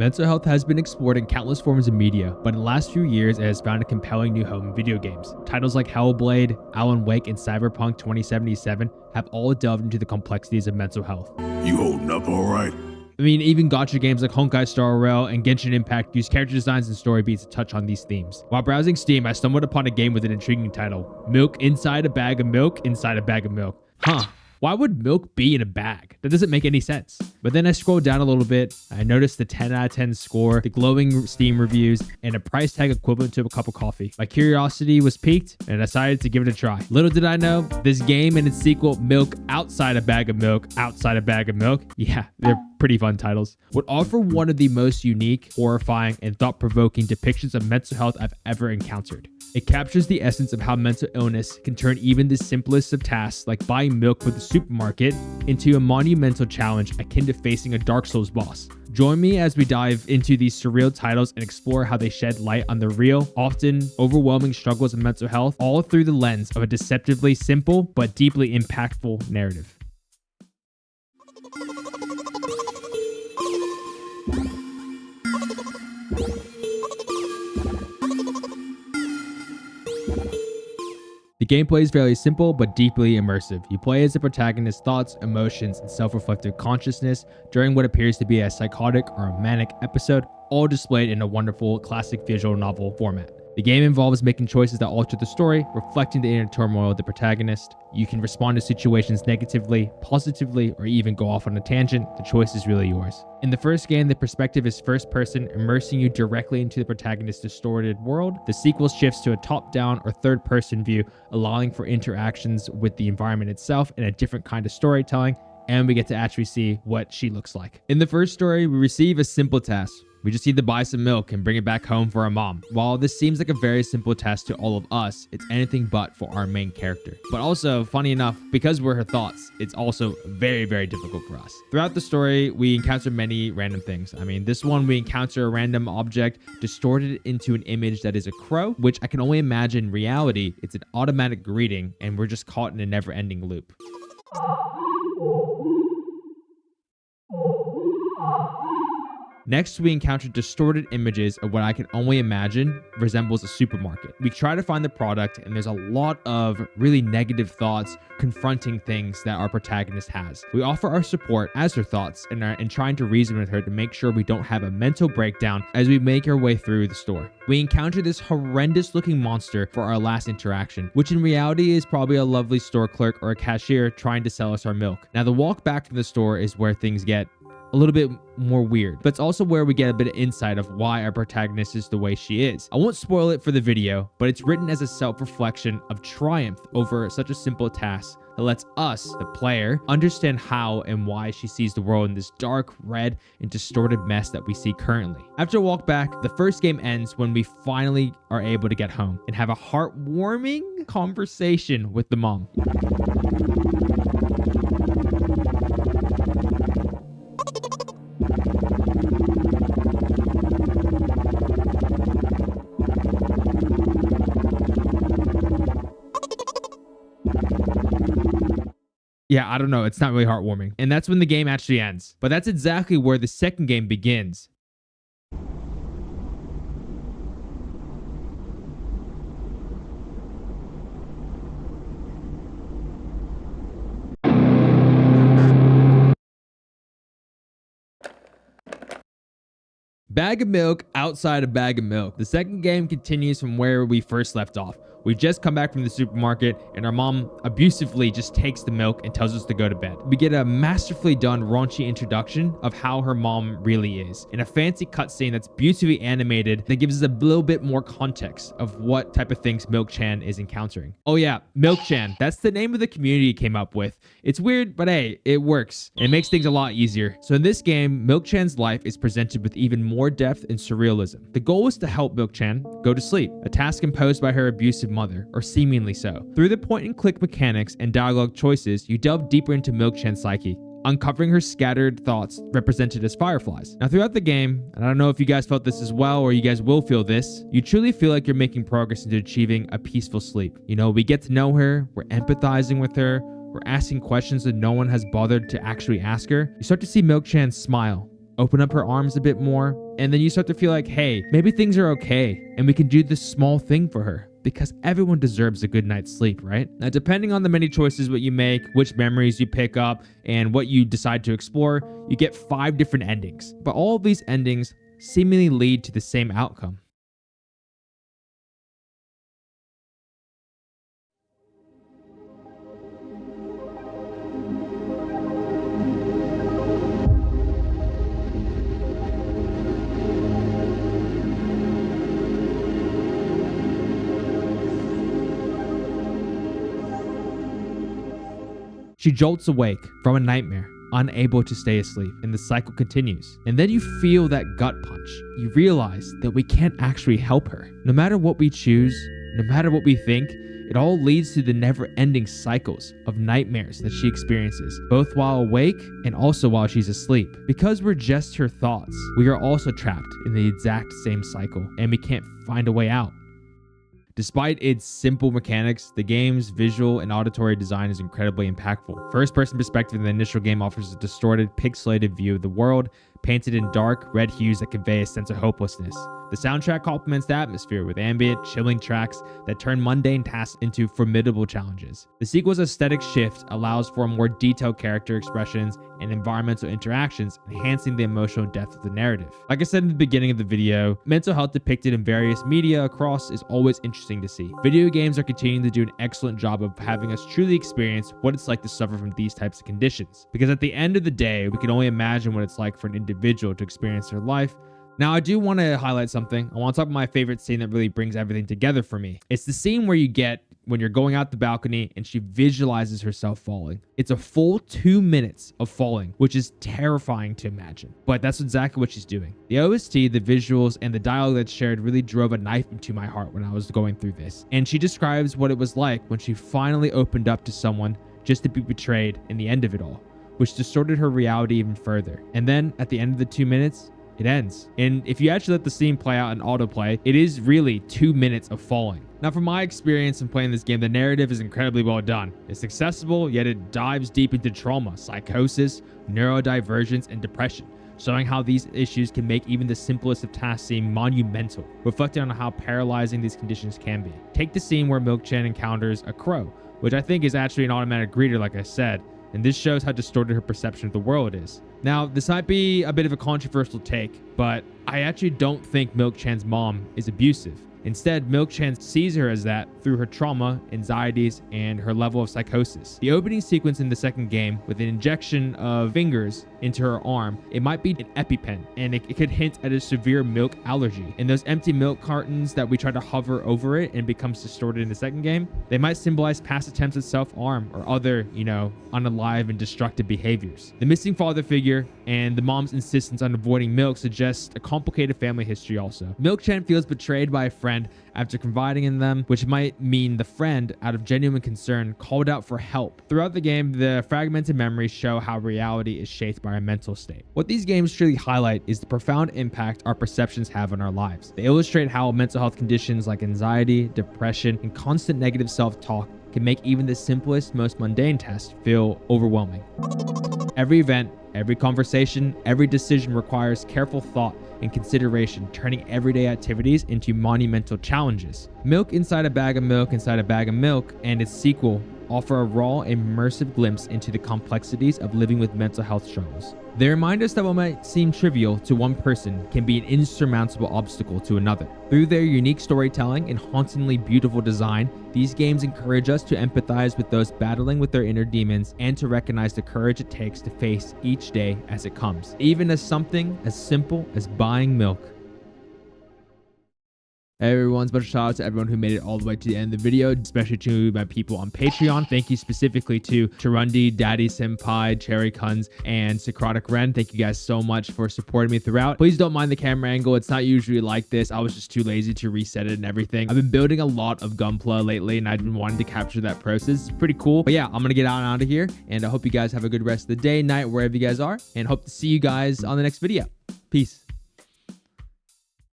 Mental health has been explored in countless forms of media, but in the last few years it has found a compelling new home in video games. Titles like Hellblade, Alan Wake, and Cyberpunk 2077 have all delved into the complexities of mental health. You holding up all right? I mean, even gacha games like Honkai Star Rail and Genshin Impact use character designs and story beats to touch on these themes. While browsing Steam, I stumbled upon a game with an intriguing title: Milk Inside a Bag of Milk Inside a Bag of Milk. Why would milk be in a bag? That doesn't make any sense. But then I scrolled down a little bit. I noticed the 10 out of 10 score, the glowing Steam reviews, and a price tag equivalent to a cup of coffee. My curiosity was piqued and I decided to give it a try. Little did I know, this game and its sequel, Milk Outside a Bag of Milk, Outside a Bag of Milk, yeah, they're pretty fun titles, would offer one of the most unique, horrifying, and thought-provoking depictions of mental health I've ever encountered. It captures the essence of how mental illness can turn even the simplest of tasks, like buying milk for the supermarket, into a monumental challenge akin to facing a Dark Souls boss. Join me as we dive into these surreal titles and explore how they shed light on the real, often overwhelming struggles of mental health, all through the lens of a deceptively simple but deeply impactful narrative. The gameplay is fairly simple but deeply immersive. You play as the protagonist's thoughts, emotions, and self-reflective consciousness during what appears to be a psychotic or a manic episode, all displayed in a wonderful classic visual novel format. The game involves making choices that alter the story, reflecting the inner turmoil of the protagonist. You can respond to situations negatively, positively, or even go off on a tangent. The choice is really yours. In the first game, the perspective is first person, immersing you directly into the protagonist's distorted world. The sequel shifts to a top-down or third-person view, allowing for interactions with the environment itself and a different kind of storytelling, and we get to actually see what she looks like. In the first story, we receive a simple task. We just need to buy some milk and bring it back home for our mom. While this seems like a very simple task to all of us, it's anything but for our main character. But also, funny enough, because we're her thoughts, it's also very, very difficult for us. Throughout the story, we encounter many random things. I mean, this one, we encounter a random object distorted into an image that is a crow, which I can only imagine in reality, it's an automatic greeting, and we're just caught in a never-ending loop. Next, we encounter distorted images of what I can only imagine resembles a supermarket. We try to find the product, and there's a lot of really negative thoughts confronting things that our protagonist has. We offer our support as her thoughts and trying to reason with her to make sure we don't have a mental breakdown as we make our way through the store. We encounter this horrendous looking monster for our last interaction, which in reality is probably a lovely store clerk or a cashier trying to sell us our milk. Now, the walk back from the store is where things get a little bit more weird, but it's also where we get a bit of insight of why our protagonist is the way she is. I won't spoil it for the video, but it's written as a self-reflection of triumph over such a simple task that lets us, the player, understand how and why she sees the world in this dark, red, and distorted mess that we see currently. After a walk back, the first game ends when we finally are able to get home and have a heartwarming conversation with the mom. Yeah, I don't know. It's not really heartwarming. And that's when the game actually ends. But that's exactly where the second game begins. Bag of milk outside a bag of milk. The second game continues from where we first left off. We've just come back from the supermarket and our mom abusively just takes the milk and tells us to go to bed. We get a masterfully done raunchy introduction of how her mom really is in a fancy cutscene that's beautifully animated that gives us a little bit more context of what type of things Milk-chan is encountering. Oh yeah, Milk-chan. That's the name of the community came up with. It's weird, but hey, it works. It makes things a lot easier. So in this game, Milk-chan's life is presented with even more depth and surrealism. The goal is to help Milk-chan go to sleep, a task imposed by her abusive mother, or seemingly so. Through the point-and-click mechanics and dialogue choices, you delve deeper into Milk-chan's psyche, uncovering her scattered thoughts represented as fireflies. Now, throughout the game, and I don't know if you guys felt this as well or you guys will feel this, you truly feel like you're making progress into achieving a peaceful sleep. You know, we get to know her, we're empathizing with her, we're asking questions that no one has bothered to actually ask her. You start to see Milk-chan smile open up her arms a bit more, and then you start to feel like, hey, maybe things are okay and we can do this small thing for her, because everyone deserves a good night's sleep, right? Now, depending on the many choices what you make, which memories you pick up, and what you decide to explore, you get 5 different endings. But all of these endings seemingly lead to the same outcome. She jolts awake from a nightmare, unable to stay asleep, and the cycle continues. And then you feel that gut punch. You realize that we can't actually help her. No matter what we choose, no matter what we think, it all leads to the never-ending cycles of nightmares that she experiences, both while awake and also while she's asleep. Because we're just her thoughts, we are also trapped in the exact same cycle, and we can't find a way out. Despite its simple mechanics, the game's visual and auditory design is incredibly impactful. First-person perspective in the initial game offers a distorted, pixelated view of the world, painted in dark, red hues that convey a sense of hopelessness. The soundtrack complements the atmosphere with ambient, chilling tracks that turn mundane tasks into formidable challenges. The sequel's aesthetic shift allows for more detailed character expressions and environmental interactions, enhancing the emotional depth of the narrative. Like I said in the beginning of the video, mental health depicted in various media across is always interesting to see. Video games are continuing to do an excellent job of having us truly experience what it's like to suffer from these types of conditions. Because at the end of the day, we can only imagine what it's like for an individual to experience their life. Now, I do want to highlight something. I want to talk about my favorite scene that really brings everything together for me. It's the scene where you get when you're going out the balcony and she visualizes herself falling. It's a full 2 minutes of falling, which is terrifying to imagine. But that's exactly what she's doing. The OST, the visuals, and the dialogue that's shared really drove a knife into my heart when I was going through this. And she describes what it was like when she finally opened up to someone just to be betrayed in the end of it all, which distorted her reality even further. And then at the end of the 2 minutes, it ends. And if you actually let the scene play out in autoplay, it is really 2 minutes of falling. Now, from my experience in playing this game, the narrative is incredibly well done. It's accessible, yet it dives deep into trauma, psychosis, neurodivergence, and depression, showing how these issues can make even the simplest of tasks seem monumental, reflecting on how paralyzing these conditions can be. Take the scene where Milk-chan encounters a crow, which I think is actually an automatic greeter, like I said, and this shows how distorted her perception of the world is. Now, this might be a bit of a controversial take, but I actually don't think Milk-chan's mom is abusive. Instead, Milk-chan sees her as that through her trauma, anxieties, and her level of psychosis. The opening sequence in the second game, with an injection of fingers into her arm, it might be an EpiPen, and it could hint at a severe milk allergy. And those empty milk cartons that we try to hover over it and becomes distorted in the second game, they might symbolize past attempts at self-harm or other, unalive and destructive behaviors. The missing father figure and the mom's insistence on avoiding milk suggests a complicated family history also. Milk-chan feels betrayed by a friend after confiding in them, which might mean the friend, out of genuine concern, called out for help. Throughout the game, the fragmented memories show how reality is shaped by our mental state. What these games truly highlight is the profound impact our perceptions have on our lives. They illustrate how mental health conditions like anxiety, depression, and constant negative self-talk can make even the simplest, most mundane tasks feel overwhelming. Every event, every conversation, every decision requires careful thought and consideration, turning everyday activities into monumental challenges. Milk Inside a Bag of Milk Inside a Bag of Milk and its sequel offer a raw, immersive glimpse into the complexities of living with mental health struggles. They remind us that what might seem trivial to one person can be an insurmountable obstacle to another. Through their unique storytelling and hauntingly beautiful design, these games encourage us to empathize with those battling with their inner demons and to recognize the courage it takes to face each day as it comes, even as something as simple as buying milk. Hey everyone, special shout out to everyone who made it all the way to the end of the video, especially to my people on Patreon. Thank you specifically to Charundi, Daddy Senpai, Cherry Kuns, and Socratic Ren. Thank you guys so much for supporting me throughout. Please don't mind the camera angle. It's not usually like this. I was just too lazy to reset it and everything. I've been building a lot of Gunpla lately, and I've been wanting to capture that process. It's pretty cool. But yeah, I'm gonna get out of here, and I hope you guys have a good rest of the day, night, wherever you guys are, and hope to see you guys on the next video. Peace.